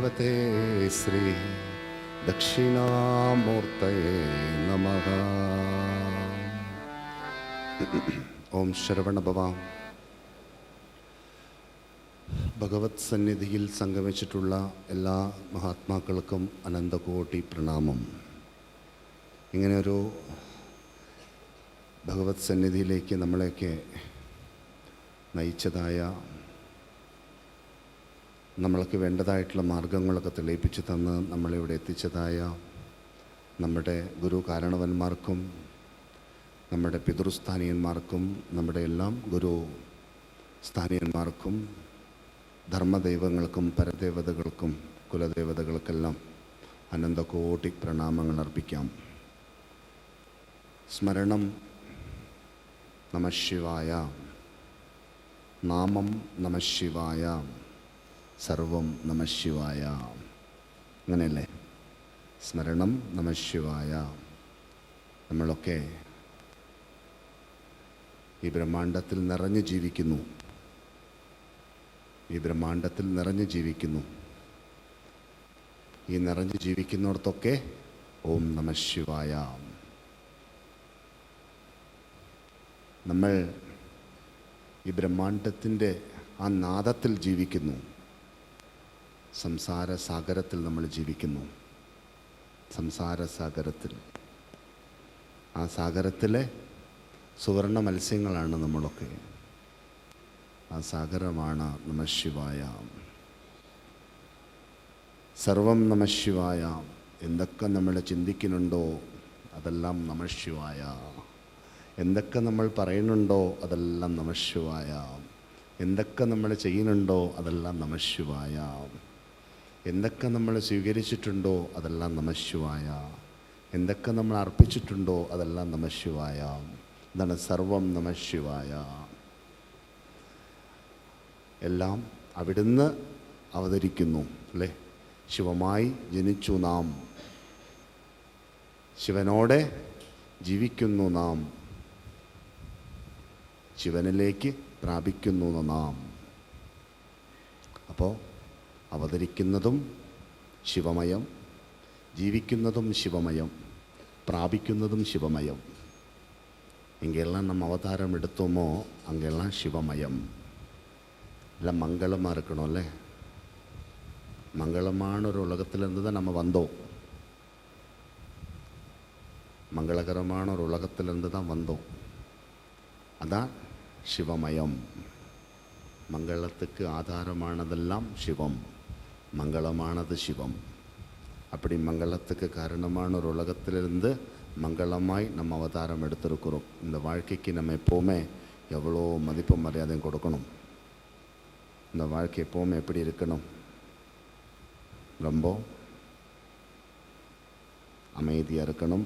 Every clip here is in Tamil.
ഭഗവതേ ശ്രീ ദക്ഷിണാമൂർത്തയേ നമഃ. ഓം ശരവണഭവ. ഭഗവത് സന്നിധിയിൽ സംഗമിച്ചിട്ടുള്ള എല്ലാ മഹാത്മാക്കൾക്കും അനന്തകോടി പ്രണാമം. ഇങ്ങനെയൊരു ഭഗവത് സന്നിധിയിലേക്ക് നമ്മളെയൊക്കെ നയിച്ചതായ, നമ്മൾക്ക് വേണ്ടതായിട്ടുള്ള മാർഗങ്ങളൊക്കെ തെളിയിപ്പിച്ചു തന്ന് നമ്മളിവിടെ എത്തിച്ചതായ നമ്മുടെ ഗുരു കാരണവന്മാർക്കും നമ്മുടെ പിതൃസ്ഥാനീയന്മാർക്കും നമ്മുടെ എല്ലാം ഗുരു സ്ഥാനീയന്മാർക്കും ധർമ്മദൈവങ്ങൾക്കും പരദേവതകൾക്കും കുലദേവതകൾക്കെല്ലാം അനന്തകോടി പ്രണാമങ്ങൾ അർപ്പിക്കാം. സ്മരണം നമഃശിവായ, നാമം നമഃശിവായ, സർവം നമഃശിവായ. അങ്ങനെയല്ലേ? സ്മരണം നമഃശിവായ. നമ്മളൊക്കെ ഈ ബ്രഹ്മാണ്ടത്തിൽ നിറഞ്ഞു ജീവിക്കുന്നു. ഈ ബ്രഹ്മാണ്ടത്തിൽ നിറഞ്ഞു ജീവിക്കുന്നു. ഈ നിറഞ്ഞു ജീവിക്കുന്നിടത്തൊക്കെ ഓം നമഃശിവായ. നമ്മൾ ഈ ബ്രഹ്മാണ്ടത്തിൻ്റെ ആ നാദത്തിൽ ജീവിക്കുന്നു. സംസാര സാഗരത്തിൽ നമ്മൾ ജീവിക്കുന്നു. സംസാര സാഗരത്തിൽ, ആ സാഗരത്തിലെ സുവർണ മത്സ്യങ്ങളാണ് നമ്മളൊക്കെ. ആ സാഗരമാണ് നമഃശിവായ. സർവം നമഃശിവായ. എന്തൊക്കെ നമ്മൾ ചിന്തിക്കുന്നുണ്ടോ അതെല്ലാം നമഃശിവായ. എന്തൊക്കെ നമ്മൾ പറയുന്നുണ്ടോ അതെല്ലാം നമഃശിവായ. എന്തൊക്കെ നമ്മൾ ചെയ്യുന്നുണ്ടോ അതെല്ലാം നമഃശിവായ. എന്തൊക്കെ നമ്മൾ സ്വീകരിച്ചിട്ടുണ്ടോ അതെല്ലാം നമഃശിവായ. എന്തൊക്കെ നമ്മൾ അർപ്പിച്ചിട്ടുണ്ടോ അതെല്ലാം നമഃശിവായ. ഇതാണ് സർവം നമഃശിവായ. എല്ലാം അവിടുന്ന് അവതരിക്കുന്നു അല്ലേ? ശിവമായി ജനിച്ചു നാം, ശിവനോടെ ജീവിക്കുന്നു നാം, ശിവനിലേക്ക് പ്രാപിക്കുന്നു നാം. അപ്പോൾ അവതരിക്കുന്നതും ശിവമയം, ജീവിക്കുന്നതും ശിവമയം, പ്രാപിക്കുന്നതും ശിവമയം. இங்கெல்லாம் நம்ம அவதாரம் எடுத்தோமோ அங்கெல்லாம் சிவமயம். எல்லாம் மங்களமாக இருக்கணும்ல. மங்களமான ஒரு உலகத்திலேருந்து தான் நம்ம வந்தோம். மங்களகரமான ஒரு உலகத்திலேருந்து தான் வந்தோம். அதான் சிவமயம். மங்களத்துக்கு ஆதாரமானதெல்லாம் சிவம், மங்களமானது சிவம். அப்படி மங்களத்துக்கு காரணமான ஒரு உலகத்திலிருந்து மங்களமாய் நம்ம அவதாரம் எடுத்திருக்கிறோம். இந்த வாழ்க்கைக்கு நம்ம எப்போவுமே எவ்வளோ மதிப்பு மரியாதையும் கொடுக்கணும். இந்த வாழ்க்கை எப்போவுமே எப்படி இருக்கணும்? ரொம்ப அமைதியாக இருக்கணும்,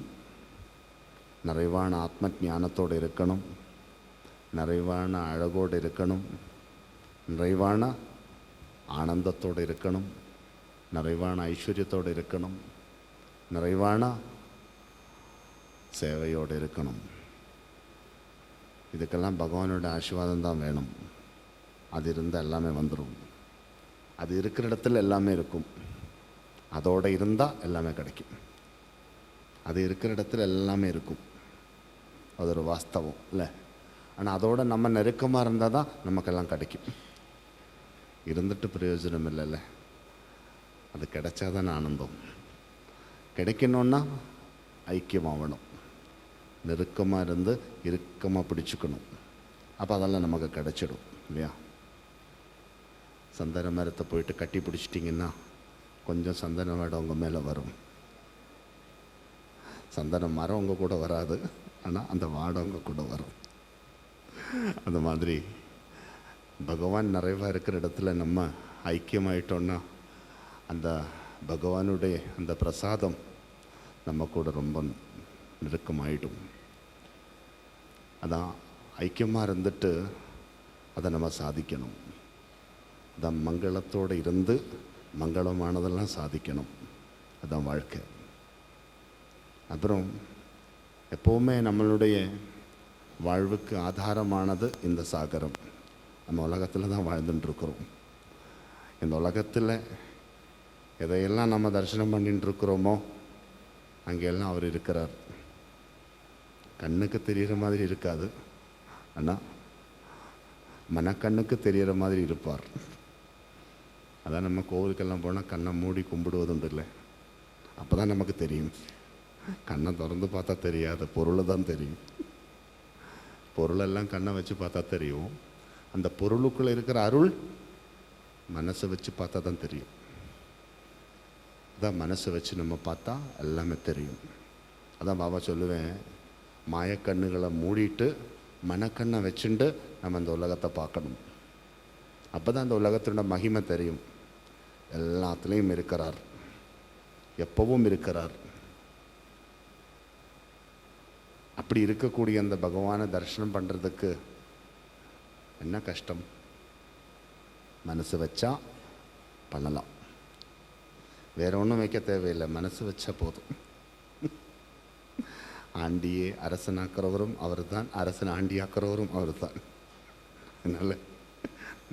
நிறைவான ஆத்ம ஞானத்தோடு இருக்கணும், நிறைவான அழகோடு இருக்கணும், நிறைவான ஆனந்தத்தோடு இருக்கணும், நிறைவான ஐஸ்வர்யத்தோடு இருக்கணும், நிறைவான சேவையோடு இருக்கணும். இதுக்கெல்லாம் பகவானோட ஆசீர்வாதம் தான் வேணும். அது இருந்தால் எல்லாமே வந்துடும். அது இருக்கிற இடத்துல எல்லாமே இருக்கும். அதோடு இருந்தால் எல்லாமே கிடைக்கும். அது இருக்கிற இடத்துல எல்லாமே இருக்கும். அது ஒரு வாஸ்தவம் இல்லை? ஆனால் அதோடு நம்ம நெருக்கமாக இருந்தால் தான் நமக்கெல்லாம் கிடைக்கும். இருந்துட்டு பிரயோஜனம் இல்லைல்ல. அது கிடைச்சாதான் ஆனந்தம். கிடைக்கணுன்னா ஐக்கியமாகணும். நெருக்கமாக இருந்து இறுக்கமாக பிடிச்சிக்கணும். அப்போ அதெல்லாம் நமக்கு கிடைச்சிடும் இல்லையா? சந்தன மரத்தை போயிட்டு கட்டி பிடிச்சிட்டிங்கன்னா கொஞ்சம் சந்தன வாடை உங்கள் மேலே வரும். சந்தன மரம் உங்கள் கூட வராது, ஆனால் அந்த வாடை உங்கள் கூட வரும். அந்த மாதிரி பகவான் நிறைவாக இருக்கிற இடத்துல நம்ம ஐக்கியமாயிட்டோன்னா அந்த பகவானுடைய அந்த பிரசாதம் நம்ம கூட ரொம்ப நெருக்கமாயிடும். அதான் ஐக்கியமாக இருந்துட்டு அதை நம்ம சாதிக்கணும். அதான் மங்களத்தோடு இருந்து மங்களமானதெல்லாம் சாதிக்கணும். அதுதான் வாழ்க்கை. அப்புறம் எப்போவுமே நம்மளுடைய வாழ்வுக்கு ஆதாரமானது இந்த சாகரம். நம்ம உலகத்தில் தான் வாழ்ந்துட்டுருக்குறோம். இந்த உலகத்தில் எதையெல்லாம் நம்ம தரிசனம் பண்ணிட்டு இருக்கிறோமோ அங்கெல்லாம் அவர் இருக்கிறார். கண்ணுக்கு தெரிகிற மாதிரி இருக்காது, ஆனால் மனக்கண்ணுக்கு தெரிகிற மாதிரி இருப்பார். அதான் நம்ம கோவிலுக்கெல்லாம் போனால் கண்ணை மூடி கும்பிடுவதுண்டு இல்லை, அப்போ தான் நமக்கு தெரியும். கண்ணை திறந்து பார்த்தா தெரியாது, பொருளை தான் தெரியும். பொருளெல்லாம் கண்ணை வச்சு பார்த்தா தெரியும், அந்த பொருளுக்குள்ளே இருக்கிற அருள் மனசை வச்சு பார்த்தா தான் தெரியும். அதான் மனசை வச்சு நம்ம பார்த்தா எல்லாமே தெரியும். அதான் பாபா சொல்லுவேன், மாயக்கண்ணுகளை மூடிட்டு மனக்கண்ணை வச்சுட்டு நம்ம அந்த உலகத்தை பார்க்கணும். அப்போ தான் அந்த உலகத்தோட மகிமை தெரியும். எல்லாத்துலேயும் இருக்கிறார், எப்பவும் இருக்கிறார். அப்படி இருக்கக்கூடிய அந்த பகவானை தரிசனம் பண்ணுறதுக்கு என்ன கஷ்டம்? மனசு வச்சா பண்ணலாம், வேற ஒன்றும் வைக்க தேவையில்லை, மனசு வச்சா போதும். ஆண்டியே அரசனாக்குறவரும் அவர் தான், அரசன் ஆண்டியாக்குறவரும் அவர் தான். அதனால்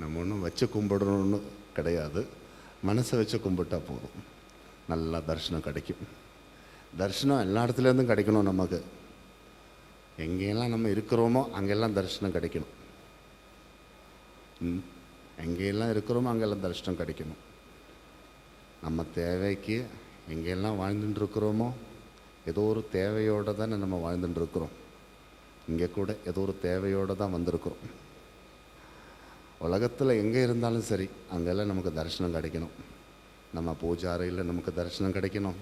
நம்ம ஒன்றும் வச்சு கும்பிடணும்னு கிடையாது, மனசை வச்சு கும்பிட்டா போதும், நல்லா தரிசனம் கிடைக்கும். தரிசனம் எல்லா இடத்துலேருந்தும் கிடைக்கணும். நமக்கு எங்கெல்லாம் நம்ம இருக்கிறோமோ அங்கெல்லாம் தரிசனம் கிடைக்கணும். எங்கெல்லாம் இருக்கிறோமோ அங்கெல்லாம் தரிசனம் கிடைக்கணும். நம்ம தேவைக்கு எங்கெல்லாம் வாழ்ந்துட்டுருக்கிறோமோ ஏதோ ஒரு தேவையோடு தானே நம்ம வாழ்ந்துட்டுருக்குறோம். இங்கே கூட ஏதோ ஒரு தேவையோடு தான் வந்திருக்கிறோம். உலகத்தில் எங்கே இருந்தாலும் சரி அங்கெல்லாம் நமக்கு தரிசனம் கிடைக்கணும். நம்ம பூஜை அறையில் நமக்கு தரிசனம் கிடைக்கணும்,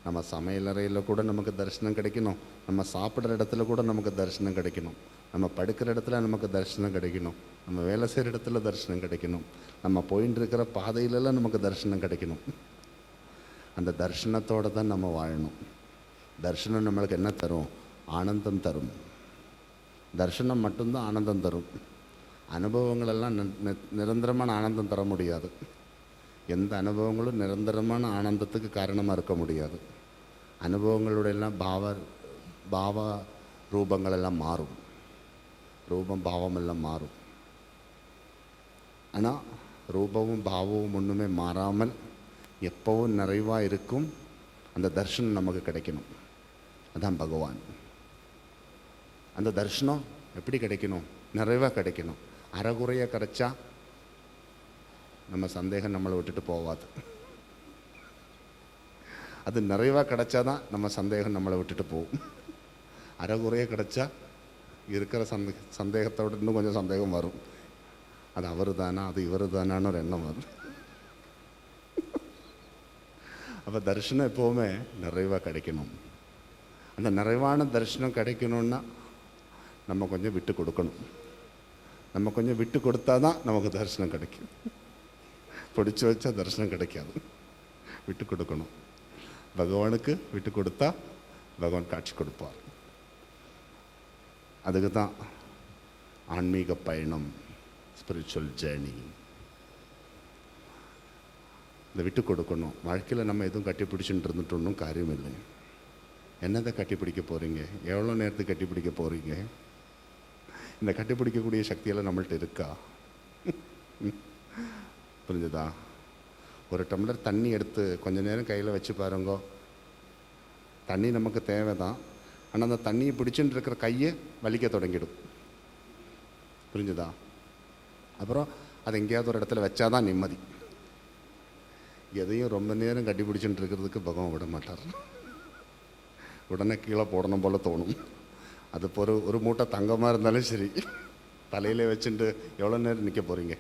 நம்ம சமையலறையில் கூட நமக்கு தரிசனம் கிடைக்கணும், நம்ம சாப்பிட்ற இடத்துல கூட நமக்கு தரிசனம் கிடைக்கணும், நம்ம படுக்கிற இடத்துல நமக்கு தரிசனம் கிடைக்கணும், நம்ம வேலை செய்கிற இடத்துல தரிசனம் கிடைக்கணும், நம்ம போயின்னு இருக்கிற பாதையிலெல்லாம் நமக்கு தரிசனம் கிடைக்கணும். அந்த தரிசனத்தோடு தான் நம்ம வாழணும். தரிசனம் நம்மளுக்கு என்ன தரும்? ஆனந்தம் தரும். தரிசனம் மட்டும்தான் ஆனந்தம் தரும். அனுபவங்களெல்லாம் நிரந்தரமான ஆனந்தம் தர முடியாது. எந்த அனுபவங்களும் நிரந்தரமான ஆனந்தத்துக்கு காரணமாக இருக்க முடியாது. அனுபவங்களுடையெல்லாம் பாவ ரூபங்களெல்லாம் மாறும், ரூபம் பாவம் எல்லாம் மாறும். ஆனால் ரூபமும் பாவமும் ஒன்றுமே மாறாமல் எப்பவும் நிறைவாக இருக்கும் அந்த தர்ஷனம் நமக்கு கிடைக்கணும். அதான் பகவான். அந்த தர்ஷனம் எப்படி கிடைக்கணும்? நிறைவாக கிடைக்கணும். அறகுறையாக கிடைச்சா நம்ம சந்தேகம் நம்மளை விட்டுட்டு போகாது. அது நிறைவாக கிடைச்சாதான் நம்ம சந்தேகம் நம்மளை விட்டுட்டு போகும். அறகுறையாக கிடைச்சா இருக்கிற சந்தேகத்தோடு இன்னும் கொஞ்சம் சந்தேகம் வரும். அது அவர் தானா, அது இவர் தானான்னு ஒரு எண்ணம் வரும். அப்போ தரிசனம் எப்போவுமே நிறைவாக கிடைக்கணும். அந்த நிறைவான தரிசனம் கிடைக்கணுன்னா நம்ம கொஞ்சம் விட்டு கொடுக்கணும். நம்ம கொஞ்சம் விட்டு கொடுத்தா தான் நமக்கு தரிசனம் கிடைக்கும். பிடிச்சி வச்சா தரிசனம் கிடைக்காது. விட்டு கொடுக்கணும். பகவானுக்கு விட்டு கொடுத்தா பகவான் காட்சி கொடுப்பார். அதுக்கு தான் ஆன்மீக பயணம், ஸ்பிரிச்சுவல் ஜேர்னி. இந்த விட்டு கொடுக்கணும். வாழ்க்கையில் நம்ம எதுவும் கட்டி பிடிச்சுட்டு இருந்துட்டு ஒன்றும் காரியம் இல்லை. என்னதை கட்டி பிடிக்க போகிறீங்க? எவ்வளோ நேரத்துக்கு கட்டி பிடிக்க போகிறீங்க? இந்த கட்டிப்பிடிக்கக்கூடிய சக்தியெல்லாம் நம்மள்ட்ட இருக்கா? புரிஞ்சுதா? ஒரு டம்ளர் தண்ணி எடுத்து கொஞ்ச நேரம் கையில் வச்சு பாருங்கோ. தண்ணி நமக்கு தேவை தான், ஆனால் அந்த தண்ணியை பிடிச்சுட்டு இருக்கிற கையை வலிக்க தொடங்கிடும். புரிஞ்சுதா? அப்புறம் அது எங்கேயாவது ஒரு இடத்துல வச்சாதான் நிம்மதி. எதையும் ரொம்ப நேரம் கட்டி பிடிச்சுட்டு இருக்கிறதுக்கு பகவான் விட மாட்டார். உடனே கீழே போடணும் போல் தோணும். அது ஒரு மூட்டை தங்கமாக இருந்தாலும் சரி, தலையிலே வச்சுட்டு எவ்வளோ நேரம் நிற்க போகிறீங்க?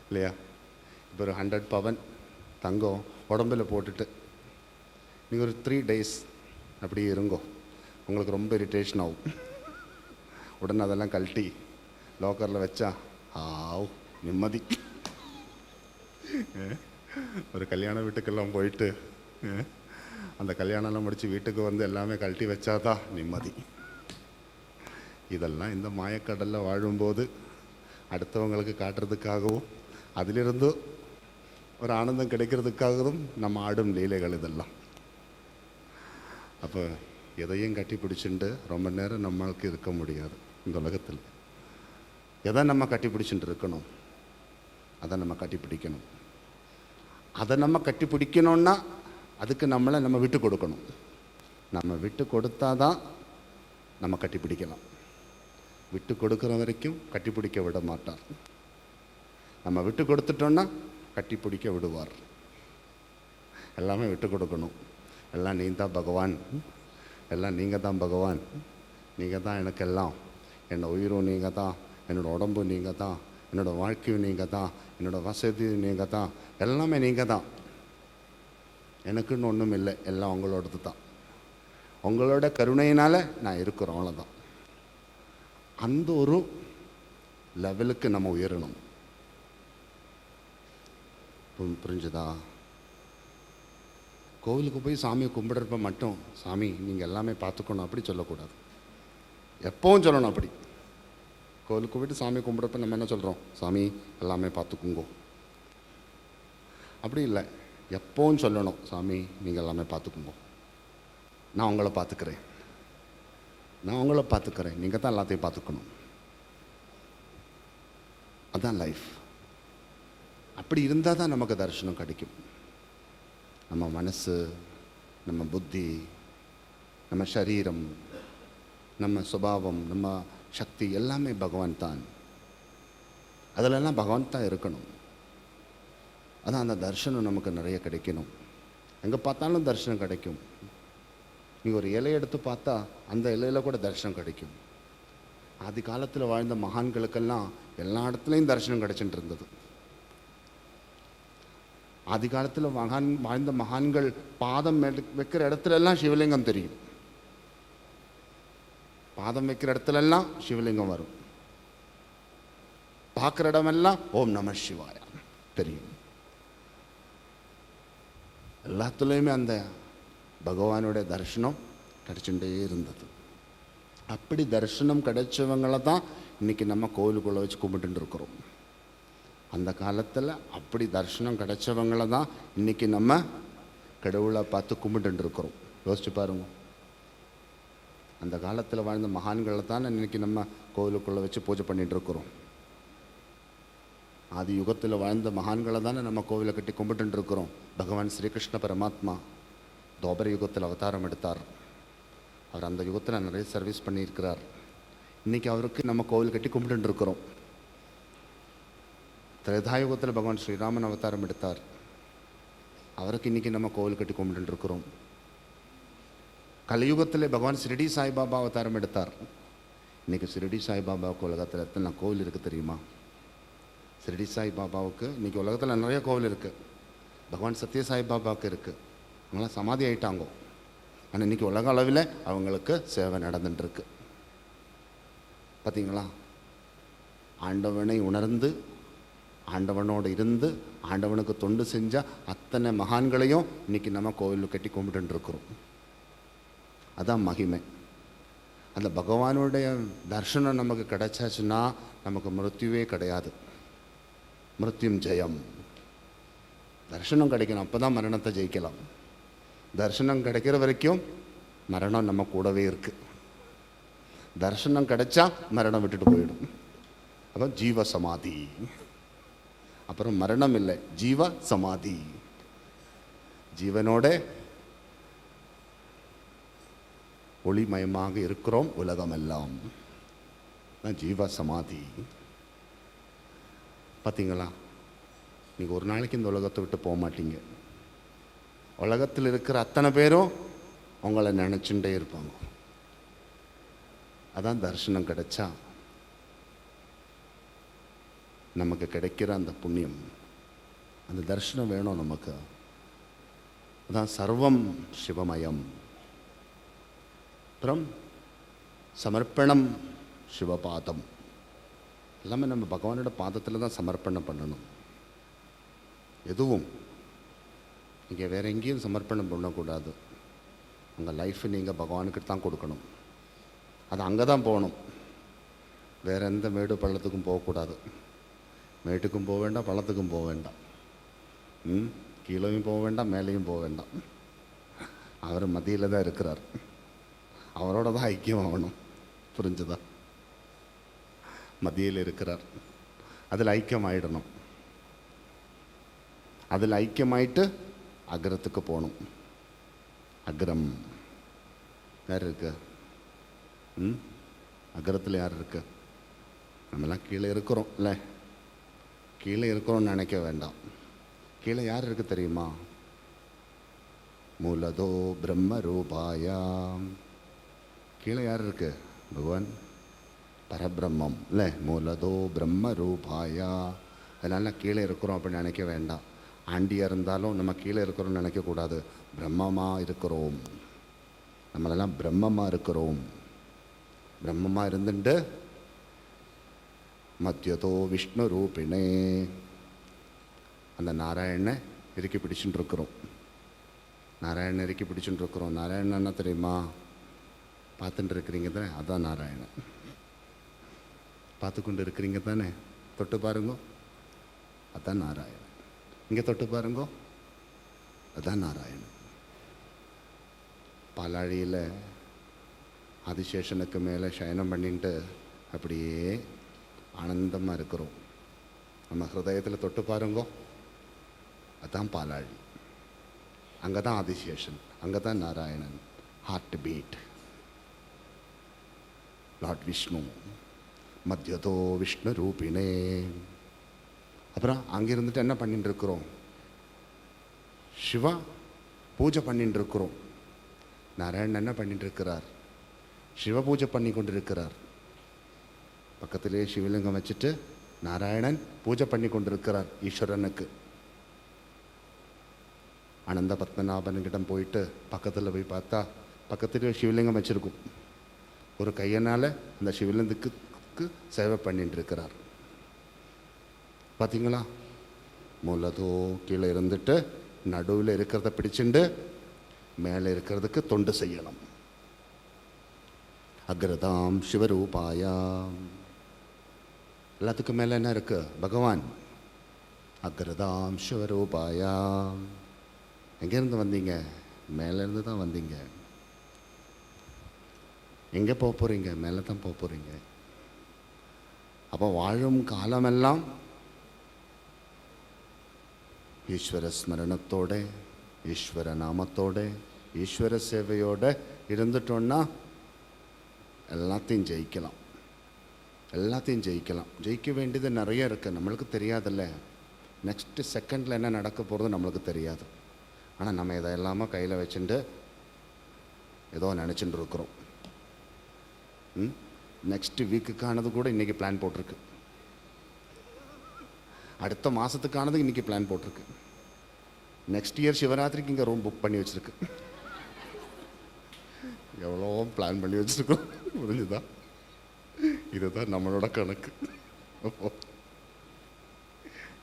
இல்லையா? இப்போ ஒரு 100 பவன் தங்கம் உடம்பில் போட்டுட்டு நீங்கள் ஒரு 3 days அப்படியே இருங்கோ, உங்களுக்கு ரொம்ப இரிட்டேஷன் ஆகும். உடனே அதெல்லாம் கழட்டி லாக்கரில் வச்சா நிம்மதி. ஒரு கல்யாண வீட்டுக்கெல்லாம் போயிட்டு அந்த கல்யாணம்லாம் முடித்து வீட்டுக்கு வந்து எல்லாமே கழட்டி வச்சாதான் நிம்மதி. இதெல்லாம் இந்த மாயக்கடலில் வாழும்போது அடுத்தவங்களுக்கு காட்டுறதுக்காகவும் அதிலிருந்து ஒரு ஆனந்தம் கிடைக்கிறதுக்காகவும் நம்ம ஆடும் லீலைகள் இதெல்லாம். அப்போ எதையும் கட்டி பிடிச்சிட்டு ரொம்ப நேரம் நம்மளுக்கு இருக்க முடியாது இந்த உலகத்தில். எதை நம்ம கட்டி பிடிச்சிட்டு இருக்கணும், அதை நம்ம கட்டி பிடிக்கணும். அதை நம்ம கட்டி பிடிக்கணுன்னா அதுக்கு நம்மளை நம்ம விட்டு கொடுக்கணும். நம்ம விட்டு கொடுத்தா தான் நம்ம கட்டி பிடிக்கலாம். விட்டு கொடுக்குற வரைக்கும் கட்டி பிடிக்க விட மாட்டார். நம்ம விட்டு கொடுத்துட்டோன்னா கட்டி பிடிக்க விடுவார். எல்லாமே விட்டு கொடுக்கணும். எல்லாம் நீ தான் பகவான், எல்லாம் நீங்கள் தான் பகவான், நீங்கள் தான் எனக்கு எல்லாம், என்னோடய உயிரும் நீங்கள் தான், என்னோடய உடம்பு நீங்கள் தான், என்னோடய வாழ்க்கையும் நீங்கள் தான், என்னோடய வசதியும் நீங்கள் தான், எல்லாமே நீங்கள் தான். எனக்குன்னு ஒன்றும் இல்லை, எல்லாம் உங்களோடது தான். உங்களோட கருணையினால் நான் இருக்கிறோம், அவ்வளோதான். அந்த ஒரு லெவலுக்கு நம்ம உயரணும். புரிஞ்சுதா? கோவிலுக்கு போய் சாமியை கும்பிடுறப்ப மட்டும் சாமி நீங்கள் எல்லாமே பார்த்துக்கணும் அப்படி சொல்லக்கூடாது. எப்பவும் சொல்லணும் அப்படி. கோவிலுக்கு போய்ட்டு சாமி கும்பிட்றப்ப நம்ம என்ன சொல்கிறோம்? சாமி எல்லாமே பார்த்துக்குங்கோ. அப்படி இல்லை, எப்பவும் சொல்லணும் சாமி நீங்கள் எல்லாமே பார்த்துக்குங்கோ, நான் உங்களை பார்த்துக்கிறேன், நான் உங்களை பார்த்துக்கிறேன், நீங்கள் தான் எல்லாத்தையும் பார்த்துக்கணும். அதுதான் லைஃப். அப்படி இருந்தால் தான் நமக்கு தரிசனம் கிடைக்கும். நம்ம மனசு, நம்ம புத்தி, நம்ம சரீரம், நம்ம சுபாவம், நம்ம சக்தி எல்லாமே பகவான் தான். அதிலெல்லாம் பகவான் தான் இருக்கணும். அதான் அந்த தரிசனம் நமக்கு நிறைய கிடைக்கணும். எங்கே பார்த்தாலும் தரிசனம் கிடைக்கும். நீங்கள் ஒரு இலையை எடுத்து பார்த்தா அந்த இலையில் கூட தரிசனம் கிடைக்கும். ஆதி காலத்தில் வாழ்ந்த மகான்களுக்கெல்லாம் எல்லா இடத்துலையும் தரிசனம் கிடைச்சிட்டு இருந்தது. ஆதி காலத்தில் வாழ்ந்த மகான்கள் பாதம் வைக்கிற இடத்துல எல்லாம் சிவலிங்கம் தெரியும். பாதம் வைக்கிற இடத்துல எல்லாம் சிவலிங்கம் வரும். பார்க்குற இடமெல்லாம் ஓம் நம சிவாய தெரியும். எல்லாத்துலேயுமே அந்த பகவானுடைய தரிசனம் கிடைச்சுட்டே இருந்தது. அப்படி தரிசனம் கிடைச்சவங்களை தான் இன்றைக்கி நம்ம கோவிலுக்குள்ளே வச்சு கும்பிட்டு இருக்கிறோம். அந்த காலத்தில் அப்படி தரிசனம் கிடைச்சவங்களை தான் இன்றைக்கி நம்ம கடவுளை பார்த்து கும்பிட்டு இருக்கிறோம். யோசிச்சு பாருங்க. அந்த காலத்தில் வாழ்ந்த மகான்களை தான் இன்றைக்கி நம்ம கோவிலுக்குள்ளே வச்சு பூஜை பண்ணிகிட்டு இருக்கிறோம். ஆதி யுகத்தில் வாழ்ந்த மகான்களை தானே நம்ம கோவிலை கட்டி கும்பிட்டு இருக்கிறோம். பகவான் ஸ்ரீகிருஷ்ண பரமாத்மா தோபர யுகத்தில் அவதாரம் எடுத்தார். அவர் அந்த யுகத்தில் நிறைய சர்வீஸ் பண்ணியிருக்கிறார். இன்றைக்கி அவருக்கு நம்ம கோவில் கட்டி கும்பிட்டு இருக்கிறோம். திரேதாயுகத்தில் பகவான் ஸ்ரீராமன் அவதாரம் எடுத்தார். அவருக்கு இன்றைக்கி நம்ம கோவில் கட்டி கும்பிட்டு இருக்கிறோம். கலியுகத்தில் பகவான் ஷிரடி சாய்பாபா அவதாரம் எடுத்தார். இன்றைக்கி ஷிரடி சாய்பாபாவுக்கு உலகத்தில் எத்தனை கோவில் இருக்குது தெரியுமா? ஷிரடி சாய்பாபாவுக்கு இன்றைக்கி உலகத்தில் நிறைய கோவில் இருக்குது. பகவான் சத்ய சாய்பாபாவுக்கு இருக்குது. அவங்களாம் சமாதி ஆகிட்டாங்கோ. ஆனால் இன்றைக்கி உலக அளவில் அவங்களுக்கு சேவை நடந்துட்டுருக்கு. பார்த்தீங்களா? ஆண்டவனை உணர்ந்து ஆண்டவனோடு இருந்து ஆண்டவனுக்கு தொண்டு செஞ்ச அத்தனை மகான்களையும் இன்றைக்கி நம்ம கோவில் கட்டி கும்பிட்டு இருக்கிறோம். அதான் மகிமை. அந்த பகவானுடைய தர்ஷனம் நமக்கு கிடைச்சாச்சுன்னா நமக்கு மிருத்யுவே கிடையாது. மிருத்யும் ஜெயம். தர்ஷனம் கிடைக்கணும், அப்போ தான் மரணத்தை ஜெயிக்கலாம். தர்ஷனம் கிடைக்கிற வரைக்கும் மரணம் நம்ம கூடவே இருக்குது. தர்ஷனம் கிடைச்சா மரணம் விட்டுட்டு போயிடும். அப்போ ஜீவ சமாதி. அப்புறம் மரணம் இல்லை, ஜீவ சமாதி. ஜீவனோட ஒளிமயமாக இருக்கிறோம் உலகமெல்லாம். ஜீவ சமாதி. பார்த்தீங்களா? நீங்கள் ஒரு நாளைக்கு இந்த உலகத்தை விட்டு போக மாட்டீங்க. உலகத்தில் இருக்கிற அத்தனை பேரும் உங்களை நினச்சுட்டே இருப்பாங்க. அதான் தரிசனம் கிடைச்சா நமக்கு கிடைக்கிற அந்த புண்ணியம். அந்த தரிசனம் வேணும் நமக்கு. அதான் சர்வம் சிவமயம். அப்புறம் சமர்ப்பணம் சிவபாதம். எல்லாமே நம்ம பகவானோட பாதத்தில் தான் சமர்ப்பணம் பண்ணணும். எதுவும் இங்கே வேறு எங்கேயும் சமர்ப்பணம் பண்ணக்கூடாது. உங்கள் லைஃப் நீங்கள் பகவானுக்கு தான் கொடுக்கணும். அது அங்கே தான் போகணும். வேறு எந்த மேடு பள்ளத்துக்கும் போகக்கூடாது. மேட்டுக்கும் போக வேண்டாம், பள்ளத்துக்கும் போக வேண்டாம், கீழேயும் போக வேண்டாம், மேலேயும் போக வேண்டாம். அவர் மத்தியில் தான் இருக்கிறார். அவரோட தான் ஐக்கியம் ஆகணும். புரிஞ்சுதா? மத்தியில் இருக்கிறார், அதில் ஐக்கியம் ஆகிடணும். அதில் ஐக்கியமாயிட்டு அக்ரத்துக்கு போகணும். அக்ரம் யார் இருக்கு? அக்ரத்தில் யார் இருக்கு? நம்மெல்லாம் கீழே இருக்கிறோம் இல்லை? கீழே இருக்கிறோம்னு நினைக்க வேண்டாம். கீழே யார் இருக்கு தெரியுமா? மூலதோ பிரம்ம ரூபாயா. கீழே யார் இருக்கு? பகவான் பரபிரம்மம் இல்லை? மூலதோ பிரம்ம ரூபாயா. அதனால கீழே இருக்கிறோம் அப்படின்னு நினைக்க வேண்டாம். ஆண்டியாக இருந்தாலும் நம்ம கீழே இருக்கிறோம்னு நினைக்கக்கூடாது. பிரம்மமாக இருக்கிறோம். நம்மளெல்லாம் பிரம்மமாக இருக்கிறோம். பிரம்மமாக இருந்துட்டு மத்தியதோ விஷ்ணு ரூபிணே அந்த நாராயணனை இறுக்கி பிடிச்சுட்டு இருக்கிறோம். நாராயணன் இறுக்கி பிடிச்சுட்டு இருக்கிறோம். நாராயணன் என்ன தெரியுமா? பார்த்துட்டு இருக்கிறீங்க தானே, அதான் நாராயணன். பார்த்து கொண்டு இருக்கிறீங்க தானே, தொட்டு பாருங்க, அதான் நாராயணன். இங்கே தொட்டு பாருங்க, அதான் நாராயணன். பாலாழியில் ஆதிசேஷனுக்கு மேலே சயனம் பண்ணிட்டு அப்படியே ஆனந்தமாக இருக்கிறோம். நம்ம ஹிருதயத்தில் தொட்டு பாருங்கோ, அதுதான் பாலாழி. அங்கே தான் ஆதிசேஷன், அங்கே தான் Narayanan. Heart beat Lord Vishnu. மத்தியதோ விஷ்ணு ரூபிணே. அப்புறம் அங்கே இருந்துட்டு என்ன பண்ணிட்டு இருக்கிறோம்? சிவா பூஜை பண்ணிட்டு இருக்கிறோம். நாராயணன் என்ன பண்ணிட்டு இருக்கிறார்? சிவ பூஜை பண்ணி கொண்டு இருக்கிறார். பக்கத்திலே சிவலிங்கம் வச்சுட்டு நாராயணன் பூஜை பண்ணி கொண்டிருக்கிறார் ஈஸ்வரனுக்கு. அனந்த பத்மநாபன்கிட்ட போயிட்டு பக்கத்தில் போய் பார்த்தா பக்கத்திலே சிவலிங்கம் வச்சுருக்கும். ஒரு கையனால் அந்த சிவலிங்கத்துக்கு சேவை பண்ணிட்டு இருக்கிறார். பார்த்தீங்களா? மூலதோ கீழே இருந்துட்டு நடுவில் இருக்கிறத பிடிச்சுண்டு மேலே இருக்கிறதுக்கு தொண்டு செய்யணும். அக்ரதாம் சிவரூபாயாம். எல்லாத்துக்கும் மேலே என்ன இருக்கு? பகவான். அக்ரதாம் சிவரூபாயாம். எங்கேருந்து வந்தீங்க? மேலேருந்து தான் வந்தீங்க. எங்கே போக போகிறீங்க? மேலே தான் போக போகிறீங்க. அப்போ வாழும் காலமெல்லாம் ஈஸ்வர ஸ்மரணத்தோட, ஈஸ்வர நாமத்தோட, ஈஸ்வர சேவையோடு இருந்துட்டோன்னா எல்லாத்தையும் ஜெயிக்கலாம். எல்லாத்தையும் ஜெயிக்கலாம். ஜெயிக்க வேண்டியது நிறைய இருக்குது. நம்மளுக்கு தெரியாதில்ல. நெக்ஸ்ட்டு செகண்டில் என்ன நடக்க போகிறது நம்மளுக்கு தெரியாது. ஆனால் நம்ம இதை எல்லாமே கையில் வச்சுட்டு ஏதோ நினச்சிட்டு இருக்கிறோம். நெக்ஸ்ட்டு வீக்குக்கானது கூட இன்றைக்கி பிளான் போட்டிருக்கு. அடுத்த மாதத்துக்கானது இன்றைக்கி பிளான் போட்டிருக்கு. நெக்ஸ்ட் இயர் சிவராத்திரிக்கு இங்கே ரூம் புக் பண்ணி வச்சுருக்கு. எவ்வளோ பிளான் பண்ணி வச்சுருக்கோம். புரிஞ்சுதா? இதுதான் நம்மளோட கணக்கு.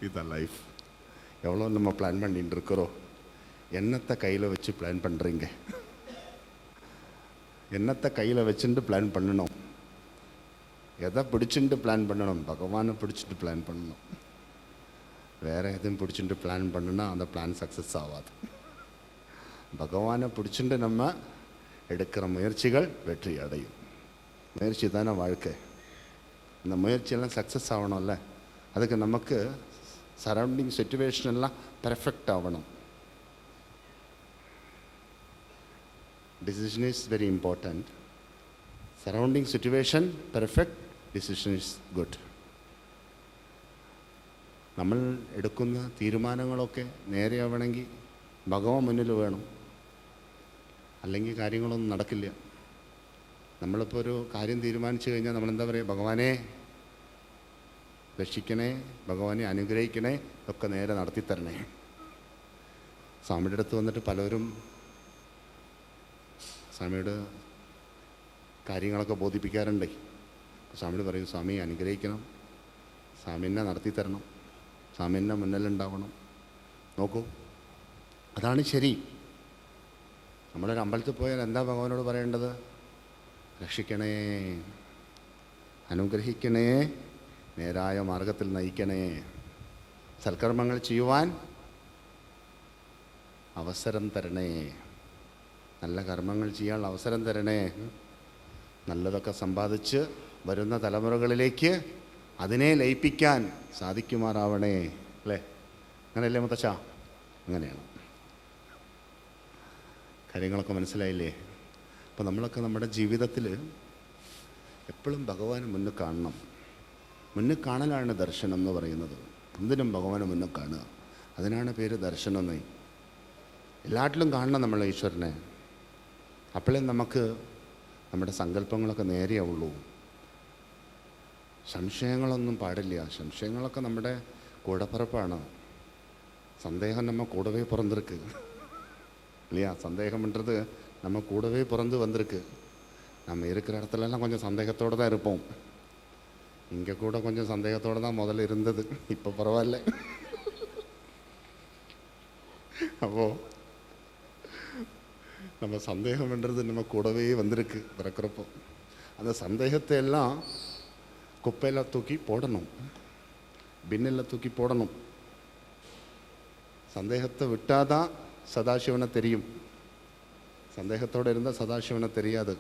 இதுதான் லைஃப். எவ்வளோ நம்ம பிளான் பண்ணிட்டு இருக்கிறோம். என்னத்தை கையில் வச்சு பிளான் பண்ணுறீங்க? என்னத்தை கையில் வச்சுட்டு பிளான் பண்ணணும்? எதை பிடிச்சிட்டு பிளான் பண்ணணும்? பகவானை பிடிச்சிட்டு பிளான் பண்ணணும். வேறு எதுவும் பிடிச்சிட்டு பிளான் பண்ணுனா அந்த பிளான் சக்ஸஸ் ஆகாது. பகவானை பிடிச்சிட்டு நம்ம எடுக்கிற முயற்சிகள் வெற்றி அடையும். முயற்சி தானே வாழ்க்கை. இந்த முயற்சியெல்லாம் சக்ஸஸ் ஆகணும்ல. அதுக்கு நமக்கு சரௌண்டிங் சிச்சுவேஷன் எல்லாம் பெர்ஃபெக்ட் ஆகணும். Decision is very important. Surrounding situation perfect, decision is good. നമ്മൾ എടുക്കുന്ന തീരുമാനങ്ങളൊക്കെ നേരെയാവണമെങ്കിൽ ഭഗവാൻ മുന്നിൽ വേണം. അല്ലെങ്കിൽ കാര്യങ്ങളൊന്നും നടക്കില്ല. നമ്മളിപ്പോൾ ഒരു കാര്യം തീരുമാനിച്ചു കഴിഞ്ഞാൽ നമ്മളെന്താ പറയുക? ഭഗവാനെ രക്ഷിക്കണേ, ഭഗവാനെ അനുഗ്രഹിക്കണേ, ഒക്കെ നേരെ നടത്തിത്തരണേ. സ്വാമിയുടെ അടുത്ത് വന്നിട്ട് പലരും സ്വാമിയോട് കാര്യങ്ങളൊക്കെ ബോധിപ്പിക്കാറുണ്ട്. സ്വാമിയോട് പറയും, സ്വാമി അനുഗ്രഹിക്കണം, സ്വാമിനെ നടത്തിത്തരണം, സ്വാമിനെ മുന്നിലുണ്ടാവണം. നോക്കൂ, അതാണ് ശരി. നമ്മളൊരു അമ്പലത്തിൽ പോയാൽ എന്താ ഭഗവാനോട് പറയേണ്ടത്? രക്ഷിക്കണേ, അനുഗ്രഹിക്കണേ, നേരായ മാർഗത്തിൽ നയിക്കണേ, സൽക്കർമ്മങ്ങൾ ചെയ്യുവാൻ അവസരം തരണേ, നല്ല കർമ്മങ്ങൾ ചെയ്യാനുള്ള അവസരം തരണേ, നല്ലതൊക്കെ സമ്പാദിച്ച് വരുന്ന തലമുറകളിലേക്ക് അതിനെ ലയിപ്പിക്കാൻ സാധിക്കുമാറാവണേ. അല്ലേ? അങ്ങനെയല്ലേ മുത്തച്ഛ? അങ്ങനെയാണ്. കാര്യങ്ങളൊക്കെ മനസ്സിലായില്ലേ? അപ്പോൾ നമ്മളൊക്കെ നമ്മുടെ ജീവിതത്തിൽ എപ്പോഴും ഭഗവാനെ മുന്നിൽ കാണണം. മുന്നിൽ കാണലാണ് ദർശനം എന്ന് പറയുന്നത്. എന്തിനും ഭഗവാനെ മുന്നിൽ കാണുക, അതിനാണ് പേര് ദർശനം എന്ന്. എല്ലാറ്റിലും കാണണം നമ്മൾ ഈശ്വരനെ. അപ്പോഴേ നമുക്ക് നമ്മുടെ സങ്കല്പങ്ങളൊക്കെ നേരെയാവുള്ളൂ. സംശയങ്ങളൊന്നും പാടില്ല. സംശയങ്ങളൊക്കെ നമ്മുടെ കൂടപ്പിറപ്പാണ്. சந்தேகம் நம்ம கூடவே பிறந்திருக்கு இல்லையா? சந்தேகம்ன்றது நம்ம கூடவே பிறந்து வந்திருக்கு. நம்ம இருக்கிற இடத்துலலாம் கொஞ்சம் சந்தேகத்தோடு தான் இருப்போம். இங்கே கூட கொஞ்சம் சந்தேகத்தோடு தான் முதல்ல இருந்தது, இப்போ பரவாயில்ல. அப்போது நம்ம சந்தேகம்ன்றது நம்ம கூடவே வந்திருக்கு பிறக்கிறப்போ. அந்த சந்தேகத்தை எல்லாம் குப்பையில் தூக்கி போடணும், பின்னில் தூக்கி போடணும். சந்தேகத்தை விட்டால் தான் சதாசிவனை தெரியும். சந்தேகத்தோடு இருந்தால் சதாசிவனை தெரியாது.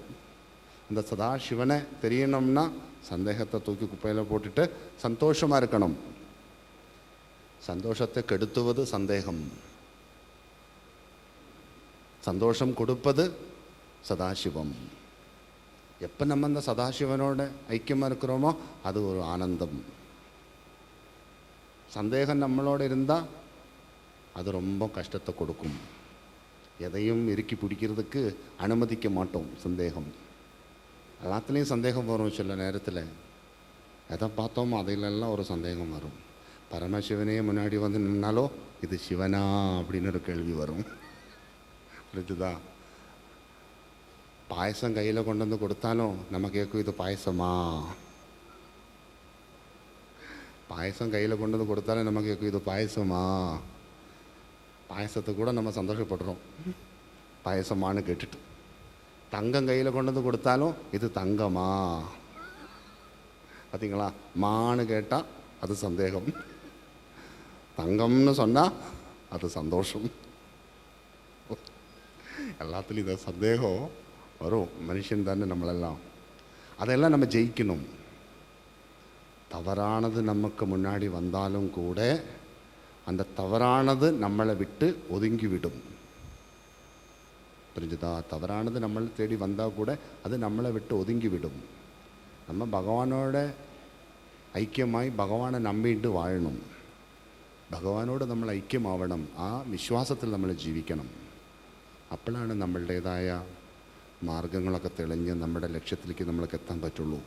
அந்த சதாசிவனை தெரியணும்னா சந்தேகத்தை தூக்கி குப்பையில் போட்டுட்டு சந்தோஷமாக இருக்கணும். சந்தோஷத்தை கெடுத்துவது சந்தேகம், சந்தோஷம் கொடுப்பது சதாசிவம். எப்போ நம்ம அந்த சதாசிவனோட ஐக்கியமாக இருக்கிறோமோ அது ஒரு ஆனந்தம். சந்தேகம் நம்மளோட இருந்தால் அது ரொம்ப கஷ்டத்தை கொடுக்கும். எதையும் இறுக்கி பிடிக்கிறதுக்கு அனுமதிக்க மாட்டோம். சந்தேகம் எல்லாத்துலேயும் சந்தேகம் வரும். சில நேரத்தில் எதை பார்த்தோமோ அதிலெல்லாம் ஒரு சந்தேகம் வரும். பரமசிவனே முன்னாடி வந்து நின்னாலோ இது சிவனா அப்படின்னு ஒரு கேள்வி வரும். புரிஞ்சுதா? பாயசம் கையில் கொண்டு வந்து கொடுத்தாலும் நம்ம கேட்கும் இது பாயசமா. பாயசம் கையில் கொண்டு வந்து கொடுத்தாலும் நம்ம கேட்கும் இது பாயசமா. பாயசத்தை கூட நம்ம சந்தோஷப்படுறோம் பாயசமானு கேட்டுட்டு. தங்கம் கையில் கொண்டு வந்து கொடுத்தாலும் இது தங்கமா. பார்த்தீங்களா? மானு கேட்டால் அது சந்தேகம், தங்கம்னு சொன்னால் அது சந்தோஷம். எல்லாத்துலேயும் இந்த சந்தேகம் வரும். மனுஷன் தானே நம்மளெல்லாம். அதெல்லாம் நம்ம ஜெயிக்கணும். தவறானது நமக்கு முன்னாடி வந்தாலும் கூட அந்த தவறானது நம்மளை விட்டு ஒதுங்கிவிடும். புரிஞ்சுதா? தவறானது நம்மளை தேடி வந்தால் கூட அது நம்மளை விட்டு ஒதுங்கிவிடும். நம்ம பகவானோட ஐக்கியமாய் பகவானை நம்பிட்டு வாழணும். ഭഗവാനോട് നമ്മൾ ഐക്യമാവണം. ആ വിശ്വാസത്തിൽ നമ്മൾ ജീവിക്കണം. അപ്പോഴാണ് നമ്മളുടേതായ മാർഗങ്ങളൊക്കെ തെളിഞ്ഞ് നമ്മുടെ ലക്ഷ്യത്തിലേക്ക് നമ്മൾക്ക് എത്താൻ പറ്റുള്ളൂ.